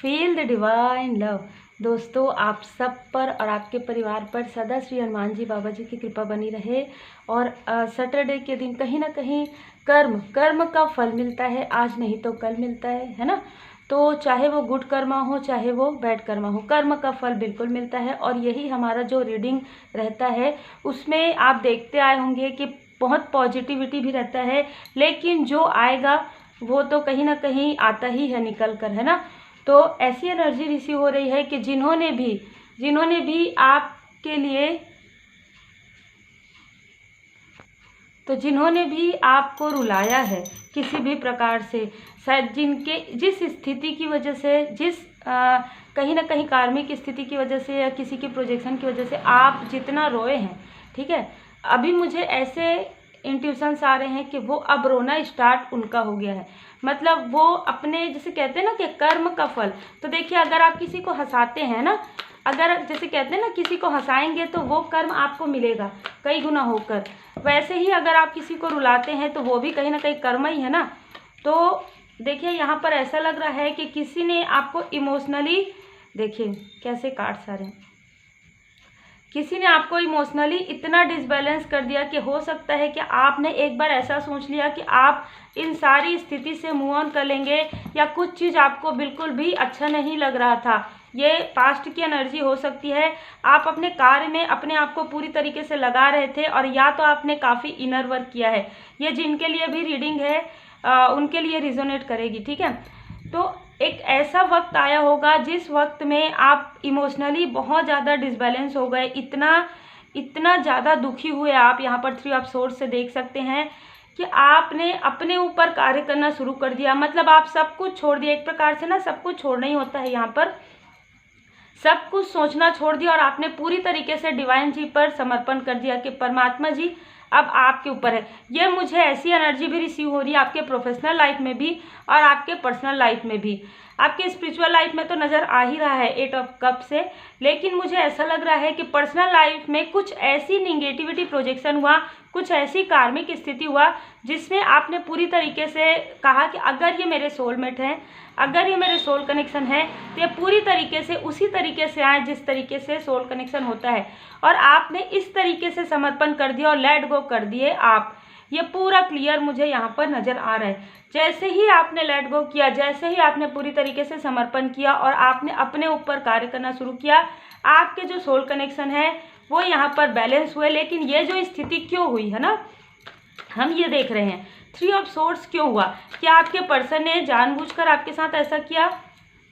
Feel the divine love. दोस्तों, आप सब पर और आपके परिवार पर सदा श्री हनुमान जी बाबा जी की कृपा बनी रहे। और सैटरडे के दिन कहीं ना कहीं कर्म का फल मिलता है, आज नहीं तो कल मिलता है ना। तो चाहे वो गुड कर्मा हो चाहे वो बैड कर्मा हो, कर्म का फल बिल्कुल मिलता है। और यही हमारा जो रीडिंग रहता है उसमें आप देखते आए होंगे कि बहुत पॉजिटिविटी भी रहता है, लेकिन जो आएगा वो तो कहीं ना कहीं आता ही है निकल कर, है ना। तो ऐसी एनर्जी रिसीव हो रही है कि जिन्होंने भी आपके लिए, तो जिन्होंने भी आपको रुलाया है किसी भी प्रकार से, शायद जिस स्थिति की वजह से, कहीं ना कहीं कार्मिक स्थिति की वजह से या किसी की प्रोजेक्शन की वजह से आप जितना रोए हैं, ठीक है, अभी मुझे ऐसे इंट्यूशंस आ रहे हैं कि वो अब रोना स्टार्ट उनका हो गया है। मतलब वो अपने, जैसे कहते हैं ना कि कर्म का फल। तो देखिए, अगर आप किसी को हंसाते हैं ना, अगर जैसे कहते हैं ना किसी को हंसाएंगे तो वो कर्म आपको मिलेगा कई गुना होकर। वैसे ही अगर आप किसी को रुलाते हैं तो वो भी कहीं ना कहीं कर्म ही है ना। तो देखिए, यहाँ पर ऐसा लग रहा है कि किसी ने आपको इमोशनली, देखिए कैसे कार्ड सारे, किसी ने आपको इमोशनली इतना डिसबैलेंस कर दिया कि हो सकता है कि आपने एक बार ऐसा सोच लिया कि आप इन सारी स्थिति से मूव ऑन कर लेंगे, या कुछ चीज़ आपको बिल्कुल भी अच्छा नहीं लग रहा था। ये पास्ट की एनर्जी हो सकती है। आप अपने कार्य में अपने आप को पूरी तरीके से लगा रहे थे, और या तो आपने काफ़ी इनर वर्क किया है। ये जिनके लिए भी रीडिंग है उनके लिए रिजोनेट करेगी, ठीक है। तो एक ऐसा वक्त आया होगा जिस वक्त में आप इमोशनली बहुत ज़्यादा डिसबैलेंस हो गए, इतना ज़्यादा दुखी हुए आप। यहाँ पर 3 ऑफ सोर्स से देख सकते हैं कि आपने अपने ऊपर कार्य करना शुरू कर दिया। मतलब आप सब कुछ छोड़ दिया, एक प्रकार से ना सब कुछ छोड़ना ही होता है, यहाँ पर सब कुछ सोचना छोड़ दिया और आपने पूरी तरीके से डिवाइन जी पर समर्पण कर दिया कि परमात्मा जी अब आपके ऊपर है। ये मुझे ऐसी एनर्जी भी रिसीव हो रही है आपके प्रोफेशनल लाइफ में भी और आपके पर्सनल लाइफ में भी। आपके स्पिरिचुअल लाइफ में तो नज़र आ ही रहा है 8 ऑफ कप से, लेकिन मुझे ऐसा लग रहा है कि पर्सनल लाइफ में कुछ ऐसी निगेटिविटी प्रोजेक्शन हुआ, कुछ ऐसी कार्मिक स्थिति हुआ जिसमें आपने पूरी तरीके से कहा कि अगर ये मेरे सोलमेट हैं, अगर ये मेरे सोल कनेक्शन है तो ये पूरी तरीके से उसी तरीके से आए जिस तरीके से सोल कनेक्शन होता है। और आपने इस तरीके से समर्पण कर दिया और लेट गो कर दिए आप। ये पूरा क्लियर मुझे यहाँ पर नज़र आ रहा है। जैसे ही आपने लेट गो किया, जैसे ही आपने पूरी तरीके से समर्पण किया और आपने अपने ऊपर कार्य करना शुरू किया, आपके जो सोल कनेक्शन है वो यहाँ पर बैलेंस हुए। लेकिन ये जो स्थिति क्यों हुई है ना, हम ये देख रहे हैं 3 ऑफ सोर्स क्यों हुआ। क्या आपके पर्सन ने जानबूझकर आपके साथ ऐसा किया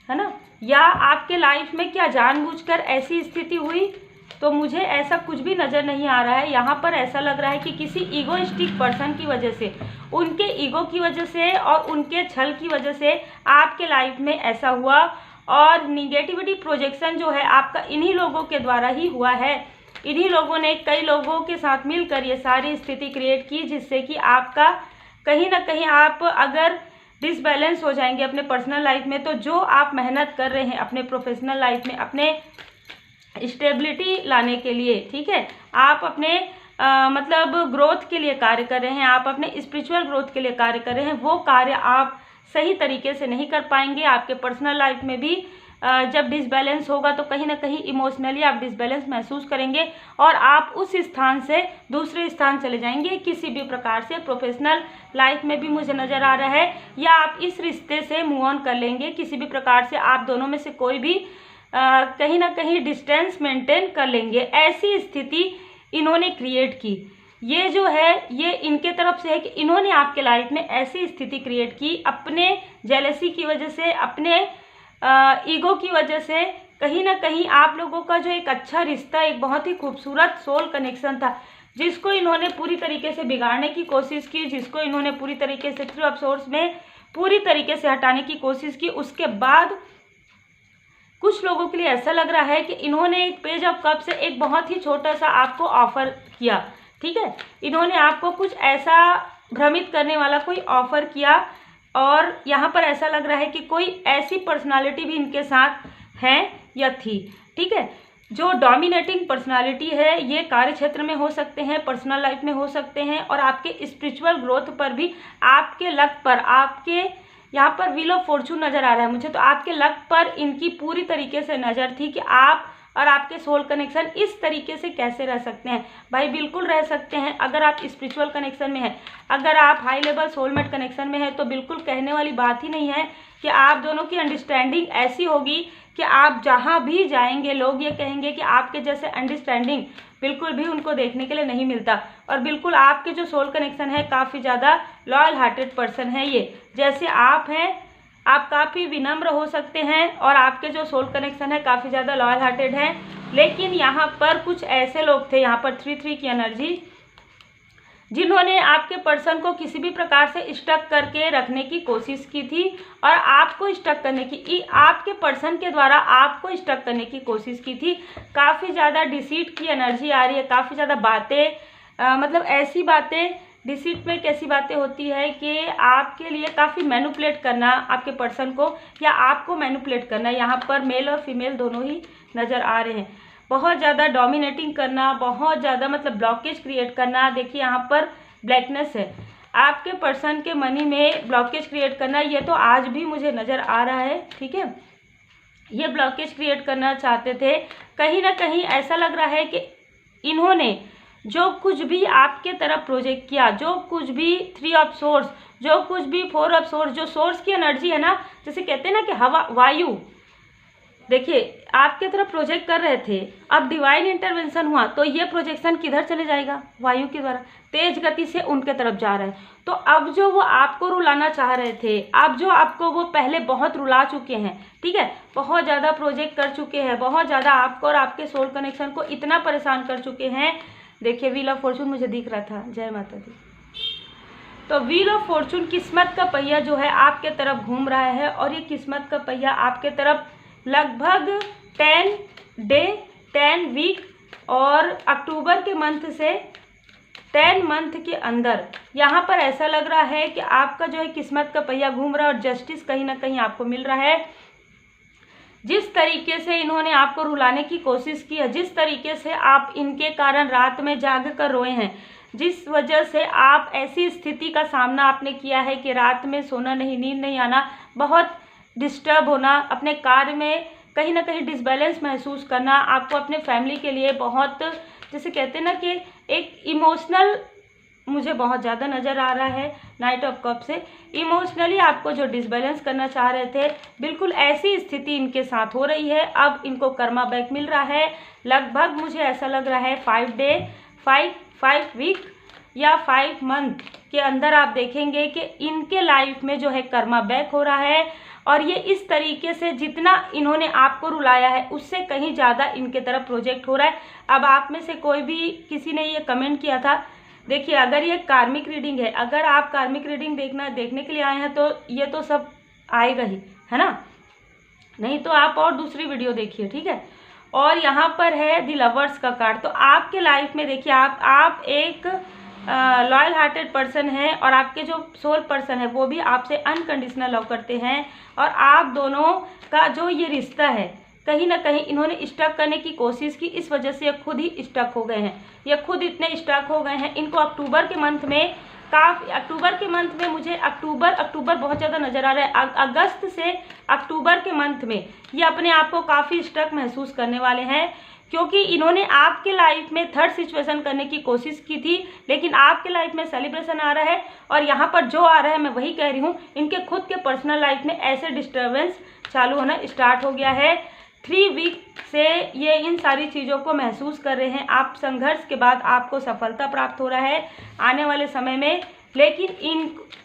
है ना, या आपके लाइफ में क्या जानबूझकर ऐसी स्थिति हुई? तो मुझे ऐसा कुछ भी नज़र नहीं आ रहा है। यहाँ पर ऐसा लग रहा है कि किसी ईगोइस्टिक पर्सन की वजह से, उनके ईगो की वजह से और उनके छल की वजह से आपके लाइफ में ऐसा हुआ। और निगेटिविटी प्रोजेक्शन जो है आपका इन्हीं लोगों के द्वारा ही हुआ है। इन्हीं लोगों ने कई लोगों के साथ मिलकर ये सारी स्थिति क्रिएट की, जिससे कि आपका कहीं ना कहीं आप अगर डिसबैलेंस हो जाएंगे अपने पर्सनल लाइफ में, तो जो आप मेहनत कर रहे हैं अपने प्रोफेशनल लाइफ में अपने स्टेबिलिटी लाने के लिए, ठीक है, आप अपने मतलब ग्रोथ के लिए कार्य कर रहे हैं, आप अपने स्पिरिचुअल ग्रोथ के लिए कार्य कर रहे हैं, वो कार्य आप सही तरीके से नहीं कर पाएंगे। आपके पर्सनल लाइफ में भी जब डिसबैलेंस होगा तो कहीं ना कहीं इमोशनली आप डिसबैलेंस महसूस करेंगे और आप उस स्थान से दूसरे स्थान चले जाएंगे किसी भी प्रकार से। प्रोफेशनल लाइफ में भी मुझे नज़र आ रहा है, या आप इस रिश्ते से मूव ऑन कर लेंगे किसी भी प्रकार से। आप दोनों में से कोई भी कहीं ना कहीं डिस्टेंस मेंटेन कर लेंगे। ऐसी स्थिति इन्होंने क्रिएट की। ये जो है ये इनके तरफ से है कि इन्होंने आपके लाइफ में ऐसी स्थिति क्रिएट की अपने जेलसी की वजह से, अपने ईगो की वजह से। कहीं ना कहीं आप लोगों का जो एक अच्छा रिश्ता, एक बहुत ही खूबसूरत सोल कनेक्शन था, जिसको इन्होंने पूरी तरीके से बिगाड़ने की कोशिश की, जिसको इन्होंने पूरी तरीके से 3 ऑफ सोर्स में पूरी तरीके से हटाने की कोशिश की। उसके बाद कुछ लोगों के लिए ऐसा लग रहा है कि इन्होंने एक पेज ऑफ कप से एक बहुत ही छोटा सा आपको ऑफर किया, ठीक है। इन्होंने आपको कुछ ऐसा भ्रमित करने वाला कोई ऑफर किया, और यहाँ पर ऐसा लग रहा है कि कोई ऐसी पर्सनालिटी भी इनके साथ है या थी, ठीक है। जो डोमिनेटिंग पर्सनालिटी है, ये कार्य क्षेत्र में हो सकते हैं, पर्सनल लाइफ में हो सकते हैं, और आपके स्पिरिचुअल ग्रोथ पर भी, आपके लक पर, आपके यहाँ पर व्हील ऑफ फॉर्चून नज़र आ रहा है मुझे, तो आपके लक पर इनकी पूरी तरीके से नज़र थी कि आप और आपके सोल कनेक्शन इस तरीके से कैसे रह सकते हैं। भाई बिल्कुल रह सकते हैं, अगर आप स्पिरिचुअल कनेक्शन में हैं, अगर आप हाई लेवल सोलमेट कनेक्शन में हैं, तो बिल्कुल कहने वाली बात ही नहीं है कि आप दोनों की अंडरस्टैंडिंग ऐसी होगी कि आप जहाँ भी जाएंगे लोग ये कहेंगे कि आपके जैसे अंडरस्टैंडिंग बिल्कुल भी उनको देखने के लिए नहीं मिलता। और बिल्कुल आपके जो सोल कनेक्शन है काफ़ी ज़्यादा लॉयल हार्टेड पर्सन है ये, जैसे आप हैं आप काफ़ी विनम्र हो सकते हैं और आपके जो सोल कनेक्शन है काफ़ी ज़्यादा लॉयल हार्टेड है। लेकिन यहाँ पर कुछ ऐसे लोग थे, यहाँ पर 3-3 की एनर्जी, जिन्होंने आपके पर्सन को किसी भी प्रकार से स्टक करके रखने की कोशिश की थी और आपको स्टक करने की, आपके पर्सन के द्वारा आपको स्टक करने की कोशिश की थी। काफ़ी ज़्यादा डिसीट की एनर्जी आ रही है, काफ़ी ज़्यादा बातें मतलब ऐसी बातें, डिसीट में कैसी बातें होती है कि आपके लिए काफ़ी मैनिपुलेट करना आपके पर्सन को, या आपको मैनिपुलेट करना। यहाँ पर मेल और फीमेल दोनों ही नज़र आ रहे हैं। बहुत ज़्यादा डोमिनेटिंग करना, बहुत ज़्यादा मतलब ब्लॉकेज क्रिएट करना। देखिए यहाँ पर ब्लैकनेस है, आपके पर्सन के मनी में ब्लॉकेज क्रिएट करना, ये तो आज भी मुझे नज़र आ रहा है। ठीक है, ये ब्लॉकेज क्रिएट करना चाहते थे। कहीं ना कहीं ऐसा लग रहा है कि इन्होंने जो कुछ भी आपके तरफ प्रोजेक्ट किया, जो कुछ भी 3 ऑफ सोर्स, जो कुछ भी 4 ऑफ सोर्स, जो सोर्स की एनर्जी है ना, जैसे कहते हैं ना कि हवा वायु, देखिए आपके तरफ प्रोजेक्ट कर रहे थे, अब डिवाइन इंटरवेंशन हुआ तो ये प्रोजेक्शन किधर चले जाएगा, वायु के द्वारा तेज गति से उनके तरफ जा रहा है। तो अब जो वो आपको रुलाना चाह रहे थे, अब जो आपको वो पहले बहुत रुला चुके हैं, ठीक है, बहुत ज़्यादा प्रोजेक्ट कर चुके हैं, बहुत ज़्यादा आपको और आपके सोल कनेक्शन को इतना परेशान कर चुके हैं। देखिए व्हील ऑफ फॉर्चून मुझे दिख रहा था, जय माता दी। तो व्हील ऑफ फॉर्चून किस्मत का पहिया जो है आपके तरफ घूम रहा है और ये किस्मत का पहिया आपके तरफ लगभग 10 डे 10 वीक और अक्टूबर के मंथ से 10 मंथ के अंदर यहाँ पर ऐसा लग रहा है कि आपका जो है किस्मत का पहिया घूम रहा है और जस्टिस कहीं ना कहीं आपको मिल रहा है। जिस तरीके से इन्होंने आपको रुलाने की कोशिश की है, जिस तरीके से आप इनके कारण रात में जाग कर रोए हैं, जिस वजह से आप ऐसी स्थिति का सामना आपने किया है कि रात में सोना नहीं, नींद नहीं आना, बहुत डिस्टर्ब होना, अपने कार्य में कहीं ना कहीं डिसबैलेंस महसूस करना, आपको अपने फैमिली के लिए बहुत, जैसे कहते हैं ना कि एक इमोशनल मुझे बहुत ज़्यादा नज़र आ रहा है नाइट ऑफ कप से, इमोशनली आपको जो डिसबैलेंस करना चाह रहे थे, बिल्कुल ऐसी स्थिति इनके साथ हो रही है। अब इनको कर्मा बैक मिल रहा है। लगभग मुझे ऐसा लग रहा है 5 वीक या 5 मंथ के अंदर आप देखेंगे कि इनके लाइफ में जो है कर्मा बैक हो रहा है और ये इस तरीके से जितना इन्होंने आपको रुलाया है उससे कहीं ज़्यादा इनके तरफ प्रोजेक्ट हो रहा है। अब आप में से कोई भी किसी ने ये कमेंट किया था, देखिए अगर ये कार्मिक रीडिंग है, अगर आप कार्मिक रीडिंग देखने के लिए आए हैं तो ये तो सब आएगा ही, है ना, नहीं तो आप और दूसरी वीडियो देखिए, ठीक है। और यहाँ पर है द लवर्स का कार्ड। तो आपके लाइफ में देखिए आप एक लॉयल हार्टेड पर्सन है और आपके जो सोल पर्सन है वो भी आपसे अनकंडीशनल लव करते हैं और आप दोनों का जो ये रिश्ता है कहीं ना कहीं इन्होंने स्टक करने की कोशिश की, इस वजह से ये खुद ही स्टक हो गए हैं। ये खुद इतने स्टक हो गए हैं, इनको अक्टूबर के मंथ में अक्टूबर के मंथ में मुझे अक्टूबर बहुत ज़्यादा नज़र आ रहा है। अगस्त से अक्टूबर के मंथ में ये अपने आप को काफ़ी स्टक महसूस करने वाले हैं, क्योंकि इन्होंने आपके लाइफ में थर्ड सिचुएशन करने की कोशिश की थी, लेकिन आपके लाइफ में सेलिब्रेशन आ रहा है और यहाँ पर जो आ रहा है मैं वही कह रही हूँ, इनके खुद के पर्सनल लाइफ में ऐसे डिस्टर्बेंस चालू होना स्टार्ट हो गया है। 3 वीक से ये इन सारी चीज़ों को महसूस कर रहे हैं। आप संघर्ष के बाद आपको सफलता प्राप्त हो रहा है आने वाले समय में, लेकिन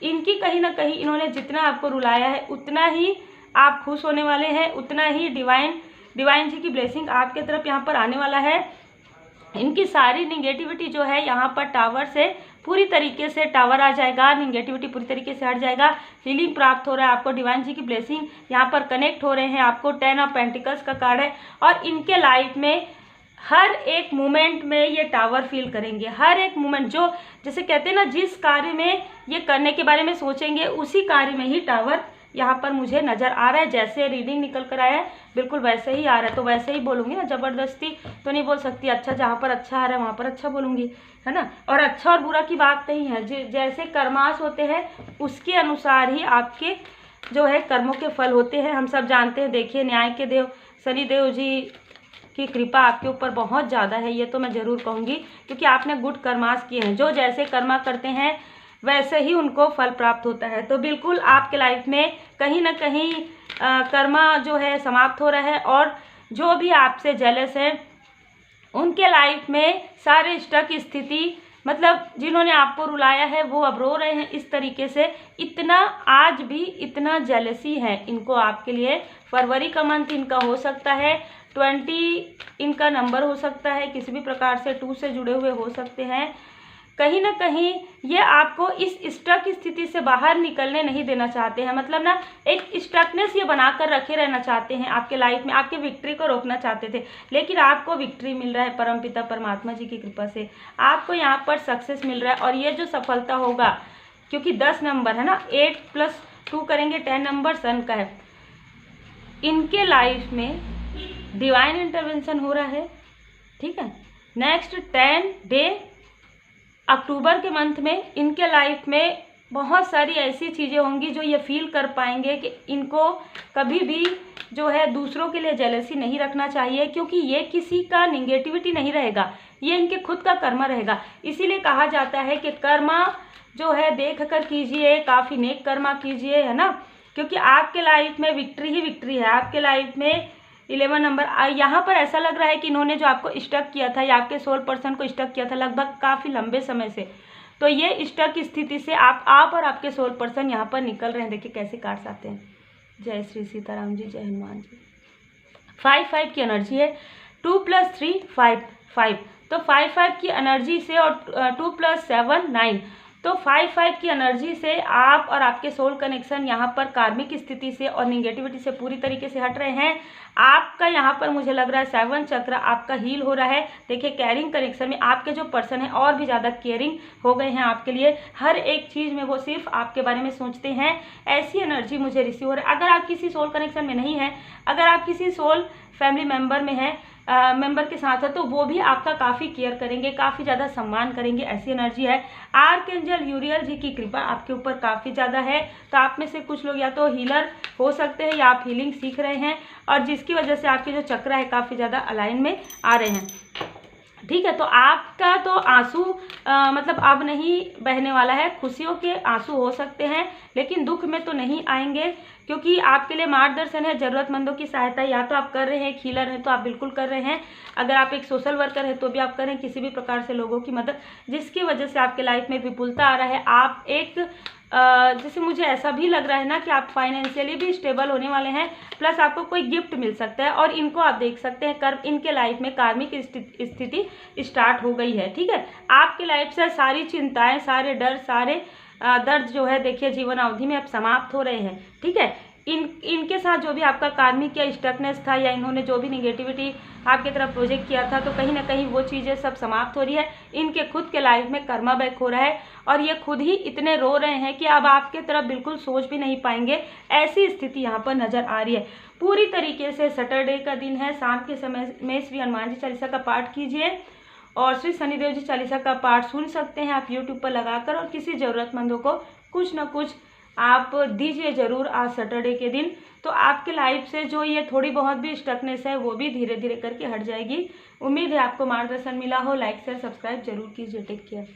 इनकी कहीं ना कहीं इन्होंने जितना आपको रुलाया है उतना ही आप खुश होने वाले हैं, उतना ही डिवाइन जी की ब्लेसिंग आपके तरफ यहाँ पर आने वाला है। इनकी सारी निगेटिविटी जो है यहाँ पर टावर से पूरी तरीके से टावर आ जाएगा, निगेटिविटी पूरी तरीके से हट जाएगा, हीलिंग प्राप्त हो रहा है आपको, डिवाइन जी की ब्लेसिंग यहाँ पर कनेक्ट हो रहे हैं आपको। 10 ऑफ पेंटिकल्स का कार्ड है और इनके लाइफ में हर एक मोमेंट में ये टावर फील करेंगे। हर एक मोमेंट जो जैसे कहते हैं ना, जिस कार्य में ये करने के बारे में सोचेंगे उसी कार्य में ही टावर यहाँ पर मुझे नज़र आ रहा है। जैसे रीडिंग निकल कर आया है बिल्कुल वैसे ही आ रहा है, तो वैसे ही बोलूँगी ना, ज़बरदस्ती तो नहीं बोल सकती। अच्छा, जहाँ पर अच्छा आ रहा है वहाँ पर अच्छा बोलूँगी, है ना। और अच्छा और बुरा की बात नहीं है, जैसे कर्माश होते हैं उसके अनुसार ही आपके जो है कर्मों के फल होते हैं, हम सब जानते हैं। देखिए न्याय के देव शनिदेव जी की कृपा आपके ऊपर बहुत ज़्यादा है, ये तो मैं ज़रूर कहूँगी, क्योंकि आपने गुड कर्मास किए हैं। जो जैसे कर्मा करते हैं वैसे ही उनको फल प्राप्त होता है। तो बिल्कुल आपके लाइफ में कहीं ना कहीं कर्मा जो है समाप्त हो रहा है, और जो भी आपसे जेलस है उनके लाइफ में सारे स्टक स्थिति, मतलब जिन्होंने आपको रुलाया है वो अब रो रहे हैं इस तरीके से। इतना आज भी इतना जेलसी है इनको आपके लिए। फरवरी का मंथ इनका हो सकता है 20 इनका नंबर हो सकता है, किसी भी प्रकार से 2 से जुड़े हुए हो सकते हैं। कहीं ना कहीं ये आपको इस स्टक स्थिति से बाहर निकलने नहीं देना चाहते हैं, मतलब ना एक स्टकनेस ये बनाकर रखे रहना चाहते हैं आपके लाइफ में, आपके विक्ट्री को रोकना चाहते थे। लेकिन आपको विक्ट्री मिल रहा है परमपिता परमात्मा जी की कृपा से, आपको यहाँ पर सक्सेस मिल रहा है। और ये जो सफलता होगा, क्योंकि 10 नंबर है ना, 8 + 2 करेंगे 10 नंबर सन का है, इनके लाइफ में डिवाइन इंटरवेंशन हो रहा है। ठीक है, नेक्स्ट 10 डे अक्टूबर के मंथ में इनके लाइफ में बहुत सारी ऐसी चीज़ें होंगी जो ये फील कर पाएंगे कि इनको कभी भी जो है दूसरों के लिए जेलसी नहीं रखना चाहिए, क्योंकि ये किसी का निगेटिविटी नहीं रहेगा, ये इनके खुद का कर्मा रहेगा। इसीलिए कहा जाता है कि कर्मा जो है देख कर कीजिए, काफ़ी नेक कर्मा कीजिए, है ना, क्योंकि आपके लाइफ में विक्ट्री ही विक्ट्री है। आपके लाइफ में 11 नंबर यहाँ पर ऐसा लग रहा है कि इन्होंने जो आपको स्टक किया था या आपके सोल पर्सन को स्टक किया था लगभग काफ़ी लंबे समय से, तो ये स्टक स्थिति से आप और आपके सोल पर्सन यहाँ पर निकल रहे हैं। देखिए कैसे कार्ड्स आते हैं। जय श्री सीताराम जी, जय हनुमान जी। 5 की एनर्जी है, 2 + 3 5, तो 5 की एनर्जी से, और 2 + 7 9, तो 5 की एनर्जी से आप और आपके सोल कनेक्शन यहाँ पर कार्मिक स्थिति से और निगेटिविटी से पूरी तरीके से हट रहे हैं। आपका यहाँ पर मुझे लग रहा है 7 चक्र आपका हील हो रहा है। देखिए केयरिंग कनेक्शन में आपके जो पर्सन है और भी ज़्यादा केयरिंग हो गए हैं आपके लिए, हर एक चीज़ में वो सिर्फ आपके बारे में सोचते हैं। ऐसी एनर्जी मुझे रिसीव हो रहा है। अगर आप किसी सोल कनेक्शन में नहीं है, अगर आप किसी सोल फैमिली मेम्बर में हैं, मेंबर के साथ है, तो वो भी आपका काफ़ी केयर करेंगे, काफ़ी ज़्यादा सम्मान करेंगे, ऐसी एनर्जी है। आर्कएंजल यूरियल जी की कृपा आपके ऊपर काफ़ी ज़्यादा है। तो आप में से कुछ लोग या तो हीलर हो सकते हैं या आप हीलिंग सीख रहे हैं, और जिसकी वजह से आपके जो चक्र है काफ़ी ज़्यादा अलाइन में आ रहे हैं। ठीक है, तो आपका तो आंसू मतलब अब नहीं बहने वाला है। खुशियों के आंसू हो सकते हैं लेकिन दुख में तो नहीं आएंगे, क्योंकि आपके लिए मार्गदर्शन है, ज़रूरतमंदों की सहायता या तो आप कर रहे हैं, हीलर हैं तो आप बिल्कुल कर रहे हैं, अगर आप एक सोशल वर्कर हैं तो भी आप कर रहे हैं, किसी भी प्रकार से लोगों की मदद, जिसकी वजह से आपके लाइफ में विपुलता आ रहा है। आप एक जैसे मुझे ऐसा भी लग रहा है ना कि आप फाइनेंशियली भी स्टेबल होने वाले हैं, प्लस आपको कोई गिफ्ट मिल सकता है, और इनको आप देख सकते हैं कर्म इनके लाइफ में कार्मिक स्थिति स्टार्ट हो गई है। ठीक है, आपके लाइफ से सारी चिंताएं, सारे डर, सारे दर्द जो है देखिए जीवन अवधि में अब समाप्त हो रहे हैं। ठीक है, इनके साथ जो भी आपका कार्मिक या स्टकनेस था, या इन्होंने जो भी निगेटिविटी आपकी तरफ प्रोजेक्ट किया था, तो कहीं ना कहीं वो चीज़ें सब समाप्त हो रही है। इनके खुद के लाइफ में कर्मा बैक हो रहा है, और ये खुद ही इतने रो रहे हैं कि अब आपके तरफ बिल्कुल सोच भी नहीं पाएंगे, ऐसी स्थिति यहाँ पर नज़र आ रही है। पूरी तरीके से सैटरडे का दिन है, शाम के समय में श्री हनुमान जी चालीसा का पाठ कीजिए, और श्री शनिदेव जी चालीसा का पाठ सुन सकते हैं आप यूट्यूब पर लगाकर, और किसी ज़रूरतमंदों को कुछ ना कुछ आप दीजिए ज़रूर आज सैटरडे के दिन। तो आपके लाइफ से जो ये थोड़ी बहुत भी स्टकनेस है वो भी धीरे धीरे करके हट जाएगी। उम्मीद है आपको मार्गदर्शन मिला हो। लाइक शेयर सब्सक्राइब जरूर कीजिए। Take care.